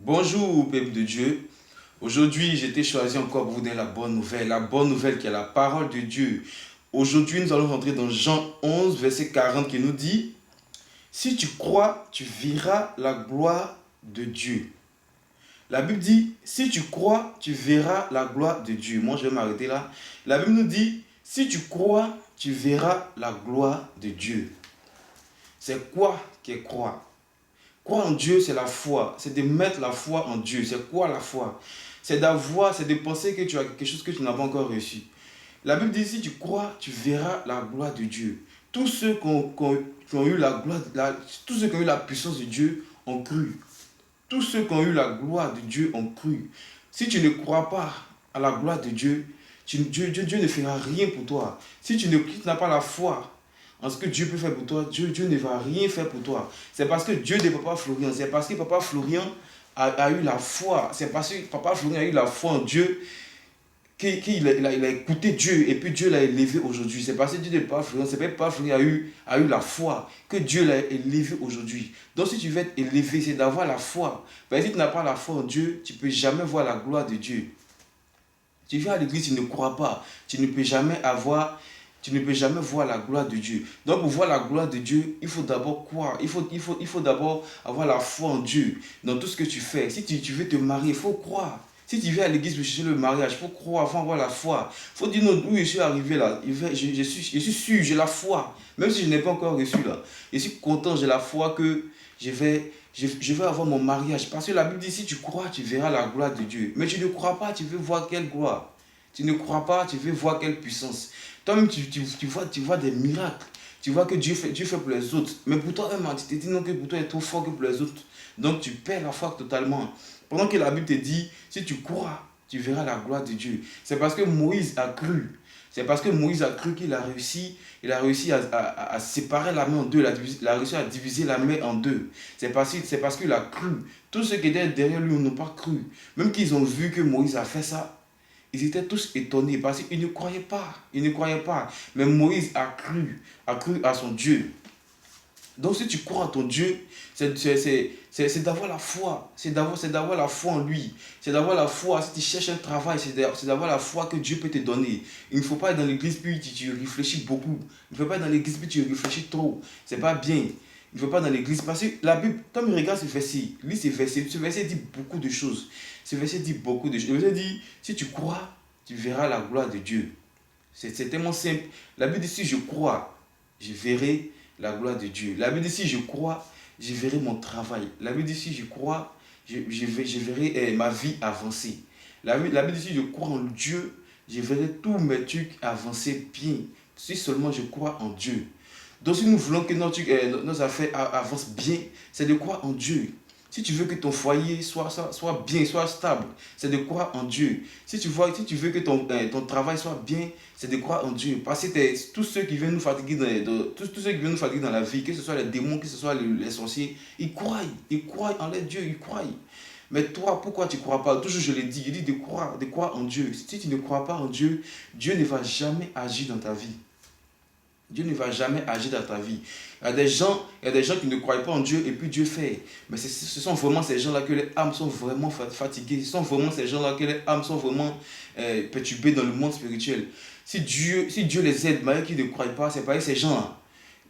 Bonjour, peuple de Dieu. Aujourd'hui, j'ai été choisi encore pour vous donner la bonne nouvelle qui est la parole de Dieu. Aujourd'hui, nous allons rentrer dans Jean 11, verset 40 qui nous dit, si tu crois, tu verras la gloire de Dieu. La Bible dit, si tu crois, tu verras la gloire de Dieu. Moi, je vais m'arrêter là. La Bible nous dit, si tu crois, tu verras la gloire de Dieu. C'est quoi qui est croire? Croire en Dieu, c'est la foi. C'est de mettre la foi en Dieu. C'est quoi la foi? C'est d'avoir, c'est de penser que tu as quelque chose que tu n'as pas encore reçu. La Bible dit, si tu crois, tu verras la gloire de Dieu. Tous ceux qui ont eu la gloire, tous ceux qui ont eu la puissance de Dieu ont cru. Tous ceux qui ont eu la gloire de Dieu ont cru. Si tu ne crois pas à la gloire de Dieu, Dieu ne fera rien pour toi. Si tu n'as pas la foi en ce que Dieu peut faire pour toi, Dieu ne va rien faire pour toi. C'est parce que Dieu de Papa Florian, c'est parce que Papa Florian a eu la foi, c'est parce que Papa Florian a eu la foi en Dieu qu'il a écouté Dieu et puis Dieu l'a élevé aujourd'hui. C'est parce que Dieu de Papa Florian, c'est parce que Papa Florian a eu la foi que Dieu l'a élevé aujourd'hui. Donc si tu veux être élevé, c'est d'avoir la foi. Parce que si tu n'as pas la foi en Dieu, tu ne peux jamais voir la gloire de Dieu. Tu viens à l'église, tu ne crois pas, tu ne peux jamais avoir tu ne peux jamais voir la gloire de Dieu. Donc pour voir la gloire de Dieu, il faut d'abord croire. Il faut d'abord avoir la foi en Dieu dans tout ce que tu fais. Si tu veux te marier, il faut croire. Si tu viens à l'église pour chercher le mariage, il faut croire, il faut avoir la foi. Il faut dire non, où je suis arrivé là. Je suis sûr, j'ai la foi. Même si je n'ai pas encore reçu là. Je suis content, j'ai la foi que je vais avoir mon mariage. Parce que la Bible dit, si tu crois, tu verras la gloire de Dieu. Mais tu ne crois pas, tu veux voir quelle gloire. Tu ne crois pas, tu veux voir quelle puissance. Toi-même, tu vois des miracles. Tu vois que Dieu fait pour les autres. Mais pour toi-même, tu te dis non que pour toi, il est trop fort que pour les autres. Donc tu perds la foi totalement. Pendant que la Bible te dit, si tu crois, tu verras la gloire de Dieu. C'est parce que Moïse a cru. C'est parce que Moïse a cru qu'il a réussi. Il a réussi à séparer la main en deux. Il a réussi à diviser la main en deux. C'est parce qu'il a cru. Tous ceux qui étaient derrière lui n'ont pas cru. Même qu'ils ont vu que Moïse a fait ça, ils étaient tous étonnés parce qu'ils ne croyaient pas. Ils ne croyaient pas. Mais Moïse a cru à son Dieu. Donc si tu crois en ton Dieu, c'est d'avoir la foi. C'est d'avoir la foi en lui. C'est d'avoir la foi. Si tu cherches un travail, c'est d'avoir la foi que Dieu peut te donner. Il ne faut pas être dans l'église puis tu réfléchis beaucoup. Il ne faut pas être dans l'église puis tu réfléchis trop. C'est pas bien. Il ne faut pas dans l'église. Parce que la Bible, quand tu regardes ce verset, lis ce verset dit beaucoup de choses. Ce verset dit beaucoup de choses. Le verset dit, si tu crois, tu verras la gloire de Dieu. C'est tellement simple. La Bible dit, si je crois, je verrai la gloire de Dieu. La Bible dit, si je crois, je verrai mon travail. La Bible dit, si je crois, je verrai ma vie avancer. La Bible dit, si je crois en Dieu, je verrai tous mes trucs avancer bien. Si seulement je crois en Dieu. Donc si nous voulons que nos affaires avancent bien, c'est de croire en Dieu. Si tu veux que ton foyer soit bien, soit stable, c'est de croire en Dieu. Si tu veux que ton travail soit bien, c'est de croire en Dieu. Parce que tous ceux qui viennent nous fatiguer tous ceux qui viennent nous fatiguer dans la vie, que ce soit les démons, que ce soit les sorciers, ils croient en leur Dieu, ils croient. Mais toi, pourquoi tu ne crois pas? Toujours je l'ai dit, il dit de croire en Dieu. Si tu ne crois pas en Dieu, Dieu ne va jamais agir dans ta vie. Dieu ne va jamais agir dans ta vie. Il y a des gens qui ne croient pas en Dieu et puis Dieu fait. Mais ce sont vraiment ces gens-là que les âmes sont vraiment fatiguées. Ce sont vraiment ces gens-là que les âmes sont vraiment perturbées dans le monde spirituel. Si Dieu les aide, malgré qu'ils ne croient pas, c'est pareil, ces gens-là.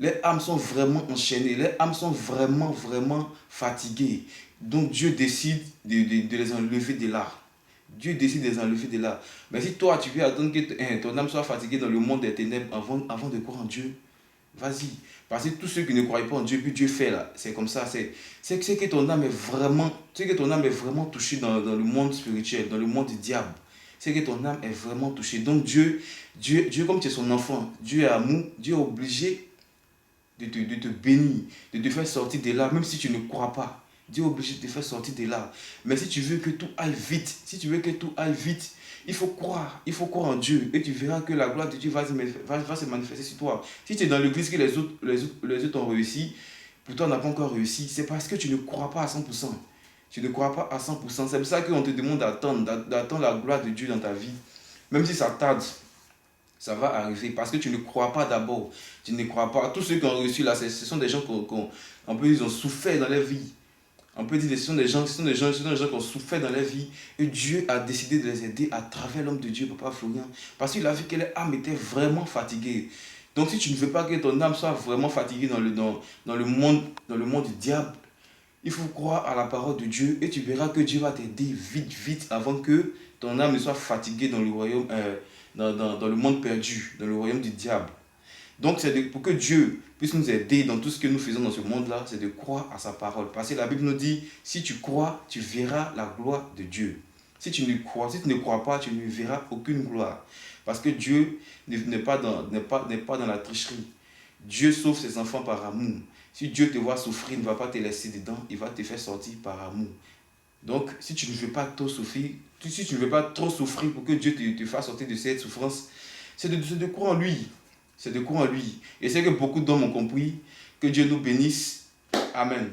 Les âmes sont vraiment enchaînées. Les âmes sont vraiment, vraiment fatiguées. Donc Dieu décide de les enlever de là. Dieu décide de les enlever de là. Mais si toi, tu veux attendre que ton âme soit fatiguée dans le monde des ténèbres avant de croire en Dieu, vas-y. Parce que tous ceux qui ne croient pas en Dieu, puis Dieu fait là, c'est comme ça. C'est que ton âme est vraiment, c'est que ton âme est vraiment touchée dans le monde spirituel, dans le monde du diable. C'est que ton âme est vraiment touchée. Donc Dieu, comme tu es son enfant, Dieu est amour, Dieu est obligé de te bénir, de te faire sortir de là, même si tu ne crois pas. Dieu est obligé de te faire sortir de là. Mais si tu veux que tout aille vite, il faut croire en Dieu. Et tu verras que la gloire de Dieu va se manifester sur toi. Si tu es dans l'église que les autres ont réussi, pour toi, on n'a pas encore réussi, c'est parce que tu ne crois pas à 100%. Tu ne crois pas à 100%. C'est pour ça qu'on te demande d'attendre la gloire de Dieu dans ta vie. Même si ça tarde, ça va arriver parce que tu ne crois pas d'abord. Tu ne crois pas. Tous ceux qui ont réussi là, ce sont des gens un peu, ils ont souffert dans leur vie. On peut dire que ce sont des gens qui ont souffert dans leur vie et Dieu a décidé de les aider à travers l'homme de Dieu, Papa Florian. Parce qu'il a vu que leur âme était vraiment fatiguée. Donc si tu ne veux pas que ton âme soit vraiment fatiguée dans le monde du diable, il faut croire à la parole de Dieu et tu verras que Dieu va t'aider vite, vite avant que ton âme ne soit fatiguée dans le royaume, dans le monde perdu, dans le royaume du diable. Donc, pour que Dieu puisse nous aider dans tout ce que nous faisons dans ce monde-là, c'est de croire à sa parole. Parce que la Bible nous dit, si tu crois, tu verras la gloire de Dieu. Si tu ne crois pas, tu ne verras aucune gloire. Parce que Dieu n'est pas dans la tricherie. Dieu sauve ses enfants par amour. Si Dieu te voit souffrir, il ne va pas te laisser dedans, il va te faire sortir par amour. Donc, si tu ne veux pas trop souffrir, pour que Dieu te fasse sortir de cette souffrance, c'est de croire en lui. C'est de croire en lui. Et c'est que beaucoup d'hommes ont compris. Que Dieu nous bénisse. Amen.